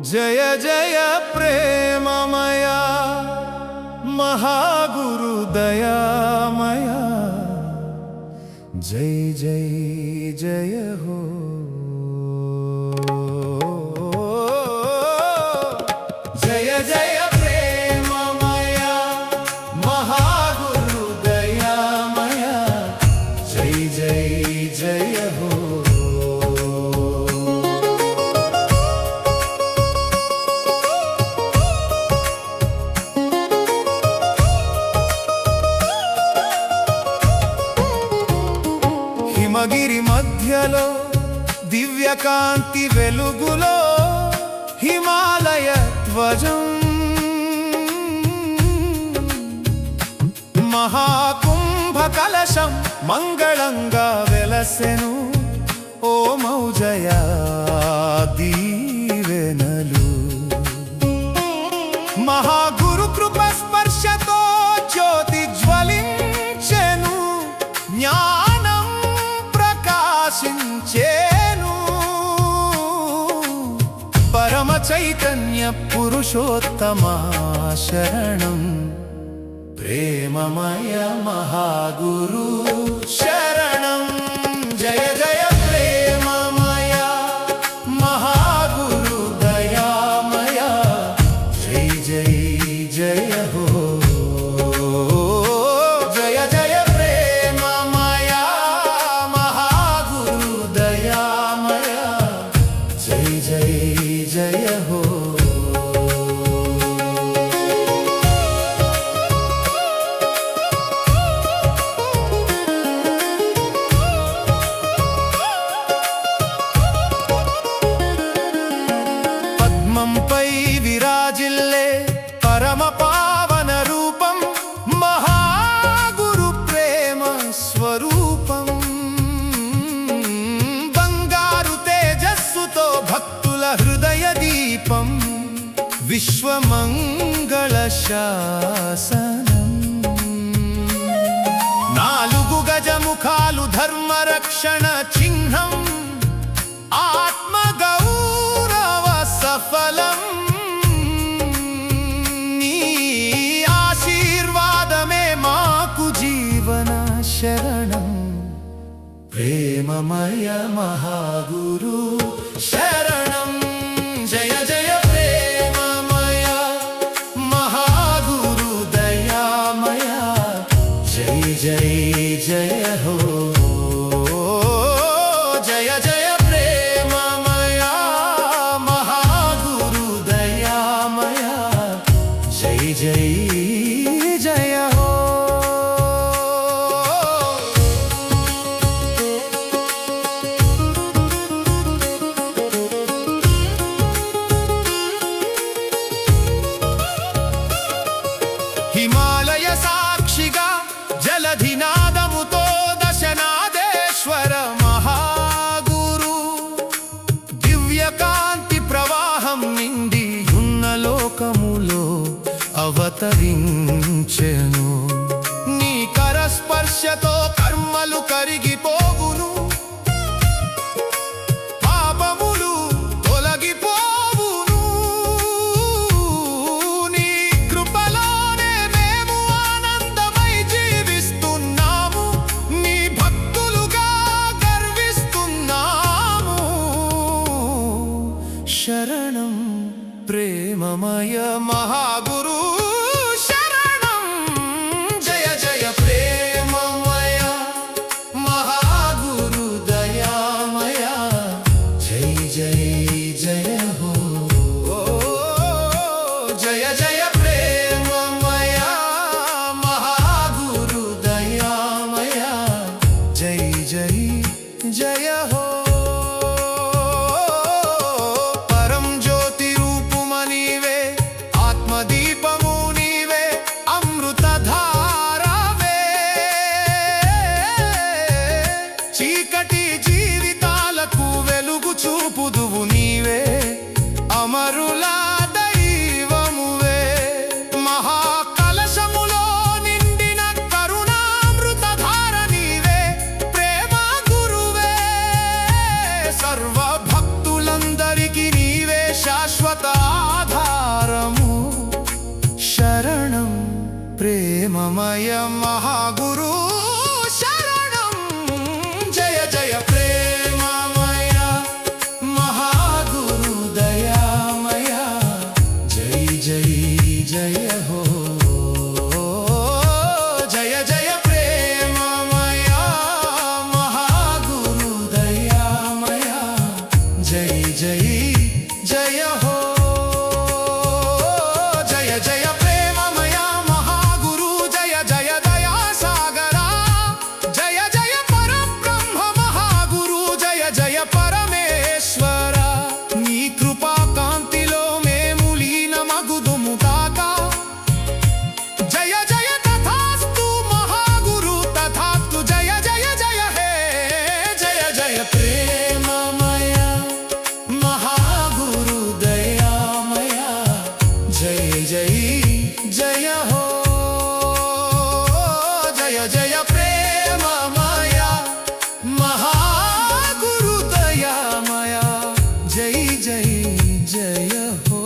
జయ జయ ప్రేమమయ మహాగురు దయామయ జై జై జయ హో జయ జయ ప్రేమమయ మహాగురు దయామయ జై జై జయ హో హిమగిరి మధ్యలో దివ్యకాంతి వెలుగులో హిమాలయ ధ్వజం మహాకుంభ కలశం మంగళంగా వెలసెను ఓ మౌజయ దీవెనలు మహాగురు కృప స్పర్శతో జ్యోతి జ్వలించెను జ్ఞానం ప్రకాశించేను పరమ చైతన్య పురుషోత్తమా శరణం ప్రేమమయ మహాగురు శరణం జయ జయ ప్రేమమయ మహాగురు దయామయ జై జై జయ హో జయ జయ ప్రేమమయ మహాగురు దయామయ జై జై జయ హో పద్మంపై విరాజిల్లే పరమ పావన రూపం మహాగురు ప్రేమ స్వరూపం బంగారు తేజస్సుతో భక్తుల హృదయ దీపం విశ్వమంగళ శాసనం నాలుగు గజముఖాలు ధర్మరక్షణ చిహ్నం ఆత్మగౌరవ సఫలం నీ ఆశీర్వాదమే మాకు జీవన శరణం ప్రేమమయ మహాగురు శరణం జయ జయ ప్రేమమయ మహాగురు దయామయ జై జై జయ హో జయ జయ ప్రేమమయ మహాగురు దయామయ జై జై జయ హో హిమాలయ సాక్షిగా జలధినాదముతో దశనాదేశ్వర మహాగురు దివ్యకాంతి ప్రవాహం నిండి ఉన్న లోకములో అవతరించెను నీ కరస్పర్శతో కర్మలు కరిగిపోవును పాపములు తొలగిపోవును నీ కృపలోనే మేము ఆనందమై జీవిస్తున్నాము నీ భక్తులుగా గర్విస్తున్నాము శరణం ప్రేమమయ మహాగురు శరణం జయ జయ ప్రేమమయ మహాగురు దయామయ జై జై జయ హో జయ జయ ప్రేమమయ మహాగురు దయామయ జై జై జయ హో పరం జ్యోతి రూపుమనివే ఆత్మదీప ప్రేమమయ మహాగురు శరణం జయ జయ ప్రేమమయ మహాగురు దయామయ జై జై జయ హో జయ జయ ప్రేమమయ మహాగురు దయామయ జై జై జయ హో జయ జయ ప్రేమమయ మహాగురు జయ జయ దయా సాగరా జయ జయ పరబ్రహ్మ మహాగురు జయ జయ పరమేశ్వర నీ కృపా కాంతిలో మేము లీనమగుదుము కాక జయ జయ తథాస్తు మహాగురు తథాస్తు జయ జయ జయ హే జయ జయ ప్రేమమయ మహాగురు దయామయ జయ జయ జయ హో జయ జయ ప్రేమమయ మహాగురు దయామయ జయ జయ జయ హో